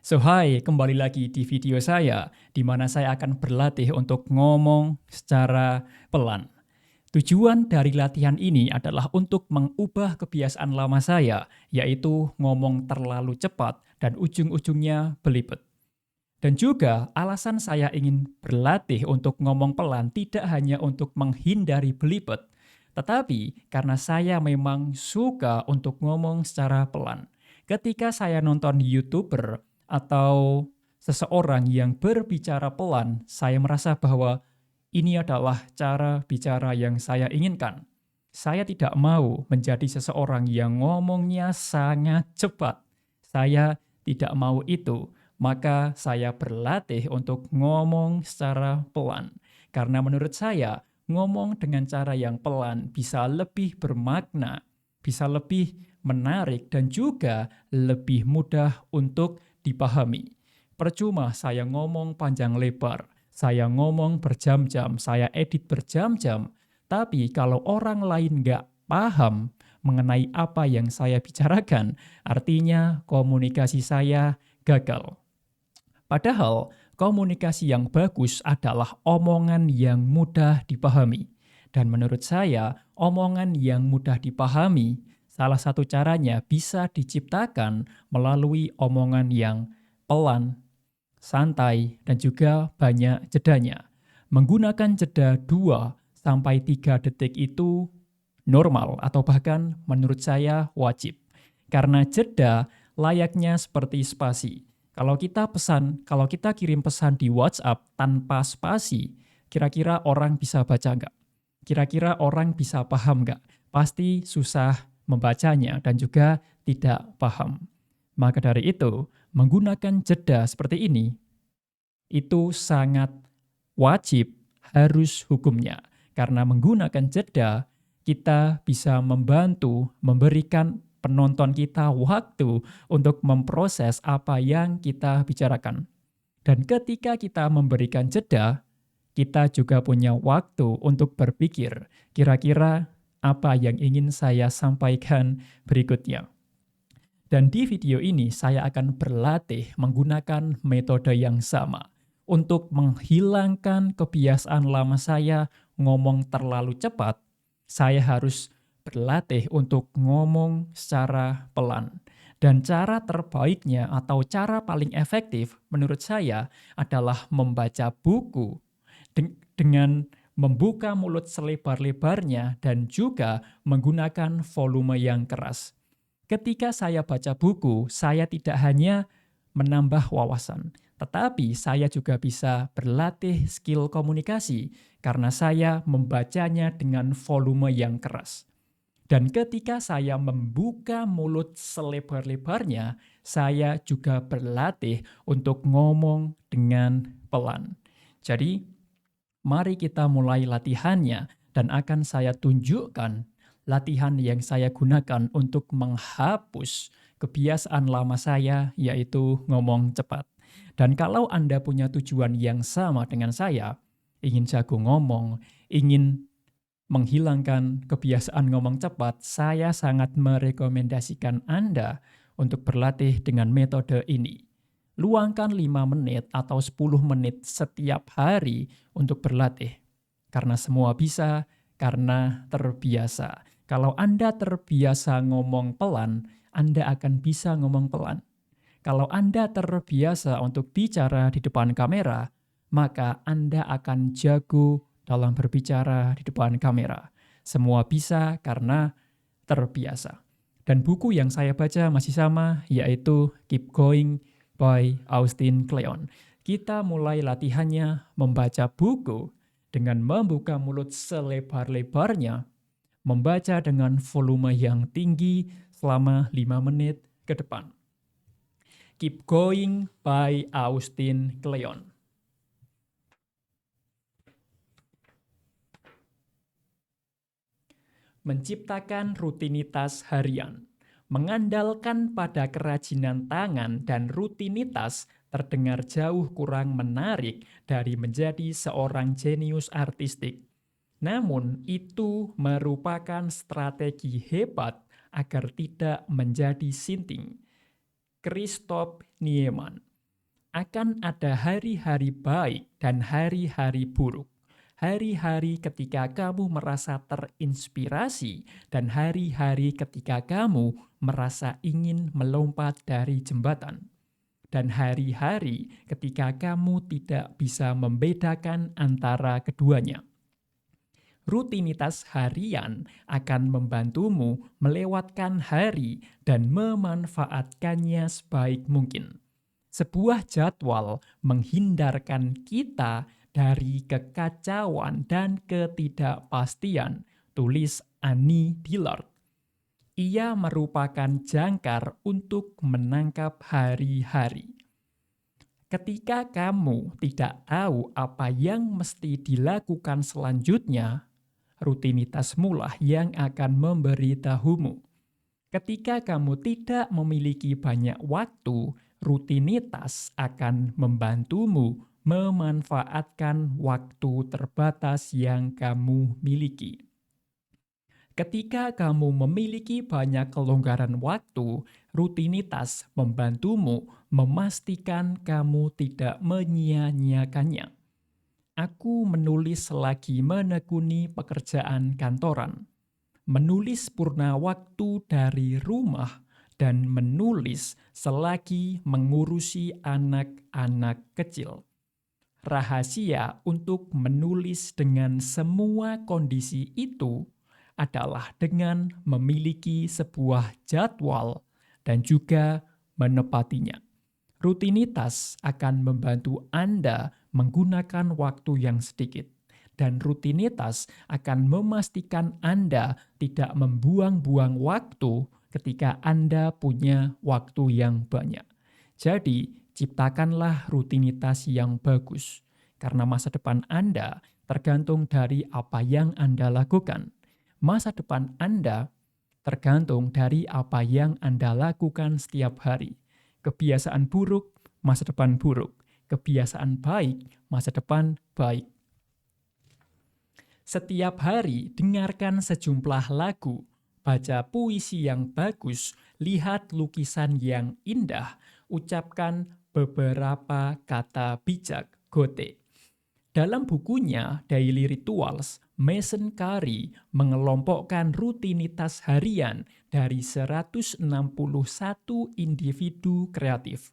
Hai, kembali lagi di video saya, di mana saya akan berlatih untuk ngomong secara pelan. Tujuan dari latihan ini adalah untuk mengubah kebiasaan lama saya, yaitu ngomong terlalu cepat dan ujung-ujungnya belibet. Dan juga alasan saya ingin berlatih untuk ngomong pelan tidak hanya untuk menghindari belibet, tetapi karena saya memang suka untuk ngomong secara pelan. Ketika saya nonton YouTuber atau seseorang yang berbicara pelan, saya merasa bahwa ini adalah cara bicara yang saya inginkan. Saya tidak mau menjadi seseorang yang ngomongnya sangat cepat. Saya tidak mau itu, maka saya berlatih untuk ngomong secara pelan. Karena menurut saya, ngomong dengan cara yang pelan bisa lebih bermakna, bisa lebih menarik, dan juga lebih mudah untuk dipahami. Percuma saya ngomong panjang lebar, saya ngomong berjam-jam, saya edit berjam-jam, tapi kalau orang lain nggak paham mengenai apa yang saya bicarakan, artinya komunikasi saya gagal. Padahal komunikasi yang bagus adalah omongan yang mudah dipahami. Dan menurut saya, omongan yang mudah dipahami, salah satu caranya bisa diciptakan melalui omongan yang pelan, santai, dan juga banyak jedanya. Menggunakan jeda 2 sampai 3 detik itu normal atau bahkan menurut saya wajib. Karena jeda layaknya seperti spasi. Kalau kita kirim pesan di WhatsApp tanpa spasi, kira-kira orang bisa baca nggak? Kira-kira orang bisa paham nggak? Pasti susah membacanya dan juga tidak paham. Maka dari itu, menggunakan jeda seperti ini, itu sangat wajib, harus hukumnya. Karena menggunakan jeda, kita bisa membantu memberikan penonton kita waktu untuk memproses apa yang kita bicarakan. Dan ketika kita memberikan jeda, kita juga punya waktu untuk berpikir, kira-kira apa yang ingin saya sampaikan berikutnya. Dan di video ini saya akan berlatih menggunakan metode yang sama untuk menghilangkan kebiasaan lama saya ngomong terlalu cepat. Saya harus berlatih untuk ngomong secara pelan. Dan cara terbaiknya atau cara paling efektif menurut saya adalah membaca buku dengan membuka mulut selebar-lebarnya dan juga menggunakan volume yang keras. Ketika saya baca buku, saya tidak hanya menambah wawasan, tetapi saya juga bisa berlatih skill komunikasi karena saya membacanya dengan volume yang keras. Dan ketika saya membuka mulut selebar-lebarnya, saya juga berlatih untuk ngomong dengan pelan. Jadi, mari kita mulai latihannya dan akan saya tunjukkan latihan yang saya gunakan untuk menghapus kebiasaan lama saya, yaitu ngomong cepat. Dan kalau Anda punya tujuan yang sama dengan saya, ingin jago ngomong, ingin menghilangkan kebiasaan ngomong cepat, saya sangat merekomendasikan Anda untuk berlatih dengan metode ini. Luangkan 5 menit atau 10 menit setiap hari untuk berlatih. Karena semua bisa, karena terbiasa. Kalau Anda terbiasa ngomong pelan, Anda akan bisa ngomong pelan. Kalau Anda terbiasa untuk bicara di depan kamera, maka Anda akan jago dalam berbicara di depan kamera. Semua bisa karena terbiasa. Dan buku yang saya baca masih sama, yaitu Keep Going by Austin Kleon. Kita mulai latihannya membaca buku dengan membuka mulut selebar-lebarnya, membaca dengan volume yang tinggi selama 5 menit ke depan. Keep Going by Austin Kleon. Menciptakan rutinitas harian. Mengandalkan pada kerajinan tangan dan rutinitas terdengar jauh kurang menarik dari menjadi seorang jenius artistik. Namun, itu merupakan strategi hebat agar tidak menjadi sinting. Christoph Niemann. Akan ada hari-hari baik dan hari-hari buruk. Hari-hari ketika kamu merasa terinspirasi dan hari-hari ketika kamu merasa ingin melompat dari jembatan. Dan hari-hari ketika kamu tidak bisa membedakan antara keduanya. Rutinitas harian akan membantumu melewatkan hari dan memanfaatkannya sebaik mungkin. Sebuah jadwal menghindarkan kita dari kekacauan dan ketidakpastian, tulis Annie Dillard. Ia merupakan jangkar untuk menangkap hari-hari. Ketika kamu tidak tahu apa yang mesti dilakukan selanjutnya, rutinitasmulah yang akan memberitahumu. Ketika kamu tidak memiliki banyak waktu, rutinitas akan membantumu memanfaatkan waktu terbatas yang kamu miliki. Ketika kamu memiliki banyak kelonggaran waktu, rutinitas membantumu memastikan kamu tidak menyia-nyiakannya. Aku menulis selagi menekuni pekerjaan kantoran, menulis purna waktu dari rumah, dan menulis selagi mengurusi anak-anak kecil. Rahasia untuk menulis dengan semua kondisi itu adalah dengan memiliki sebuah jadwal dan juga menepatinya. Rutinitas akan membantu Anda menggunakan waktu yang sedikit, dan rutinitas akan memastikan Anda tidak membuang-buang waktu ketika Anda punya waktu yang banyak. Jadi, ciptakanlah rutinitas yang bagus, karena masa depan Anda tergantung dari apa yang Anda lakukan. Masa depan Anda tergantung dari apa yang Anda lakukan setiap hari. Kebiasaan buruk, masa depan buruk. Kebiasaan baik, masa depan baik. Setiap hari dengarkan sejumlah lagu, baca puisi yang bagus, lihat lukisan yang indah, ucapkan beberapa kata bijak. Goethe. Dalam bukunya Daily Rituals, Mason Carey mengelompokkan rutinitas harian dari 161 individu kreatif.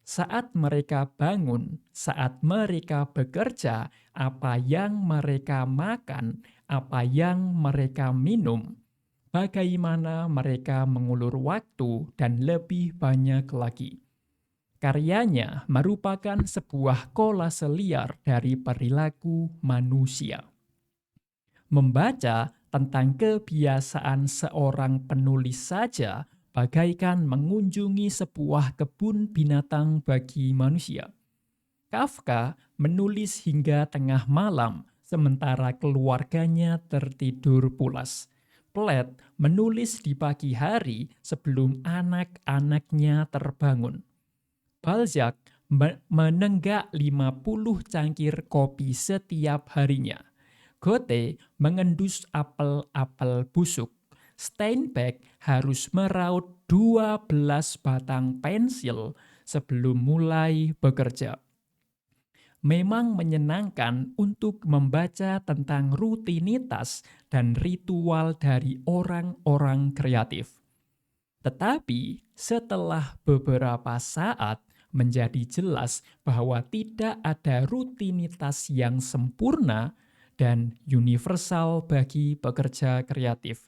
Saat mereka bangun, saat mereka bekerja, apa yang mereka makan, apa yang mereka minum, bagaimana mereka mengulur waktu, dan lebih banyak lagi. Karyanya merupakan sebuah kolase liar dari perilaku manusia. Membaca tentang kebiasaan seorang penulis saja bagaikan mengunjungi sebuah kebun binatang bagi manusia. Kafka menulis hingga tengah malam sementara keluarganya tertidur pulas. Plath menulis di pagi hari sebelum anak-anaknya terbangun. Balzac menenggak 50 cangkir kopi setiap harinya. Goethe mengendus apel-apel busuk. Steinbeck harus meraut 12 batang pensil sebelum mulai bekerja. Memang menyenangkan untuk membaca tentang rutinitas dan ritual dari orang-orang kreatif. Tetapi setelah beberapa saat, menjadi jelas bahwa tidak ada rutinitas yang sempurna dan universal bagi pekerja kreatif.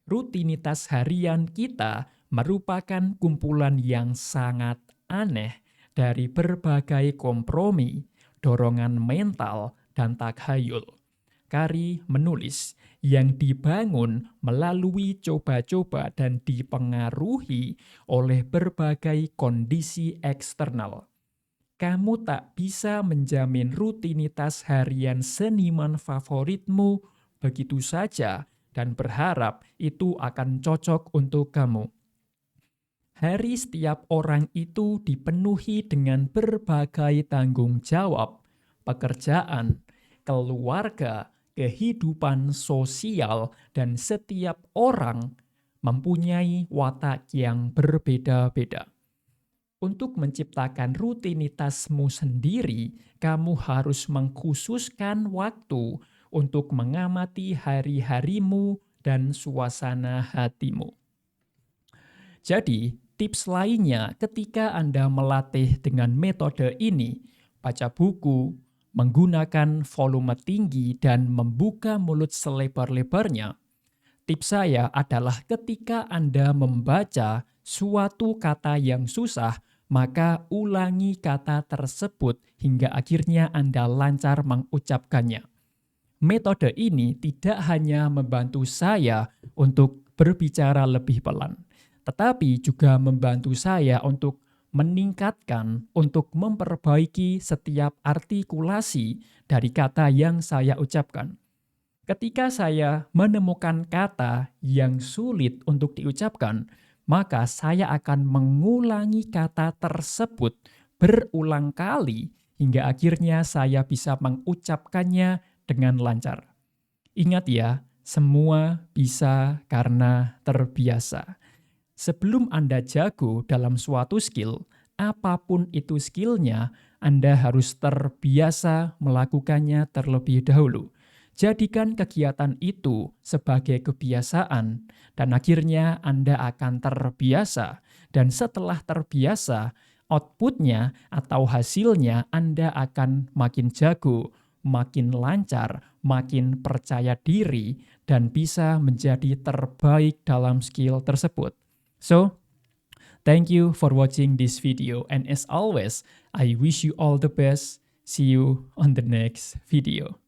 Rutinitas harian kita merupakan kumpulan yang sangat aneh dari berbagai kompromi, dorongan mental, dan takhayul. Carey menulis, yang dibangun melalui coba-coba dan dipengaruhi oleh berbagai kondisi eksternal. Kamu tak bisa menjamin rutinitas harian seniman favoritmu begitu saja dan berharap itu akan cocok untuk kamu. Hari setiap orang itu dipenuhi dengan berbagai tanggung jawab, pekerjaan, keluarga, kehidupan sosial, dan setiap orang mempunyai watak yang berbeda-beda. Untuk menciptakan rutinitasmu sendiri, kamu harus mengkhususkan waktu untuk mengamati hari-harimu dan suasana hatimu. Jadi, tips lainnya ketika Anda melatih dengan metode ini, baca buku, menggunakan volume tinggi dan membuka mulut selebar-lebarnya. Tips saya adalah ketika Anda membaca suatu kata yang susah, maka ulangi kata tersebut hingga akhirnya Anda lancar mengucapkannya. Metode ini tidak hanya membantu saya untuk berbicara lebih pelan, tetapi juga membantu saya untuk meningkatkan, untuk memperbaiki setiap artikulasi dari kata yang saya ucapkan. Ketika saya menemukan kata yang sulit untuk diucapkan, maka saya akan mengulangi kata tersebut berulang kali hingga akhirnya saya bisa mengucapkannya dengan lancar. Ingat ya, semua bisa karena terbiasa. Sebelum Anda jago dalam suatu skill, apapun itu skillnya, Anda harus terbiasa melakukannya terlebih dahulu. Jadikan kegiatan itu sebagai kebiasaan, dan akhirnya Anda akan terbiasa. Dan setelah terbiasa, outputnya atau hasilnya Anda akan makin jago, makin lancar, makin percaya diri, dan bisa menjadi terbaik dalam skill tersebut. So, thank you for watching this video, and as always, I wish you all the best. See you on the next video.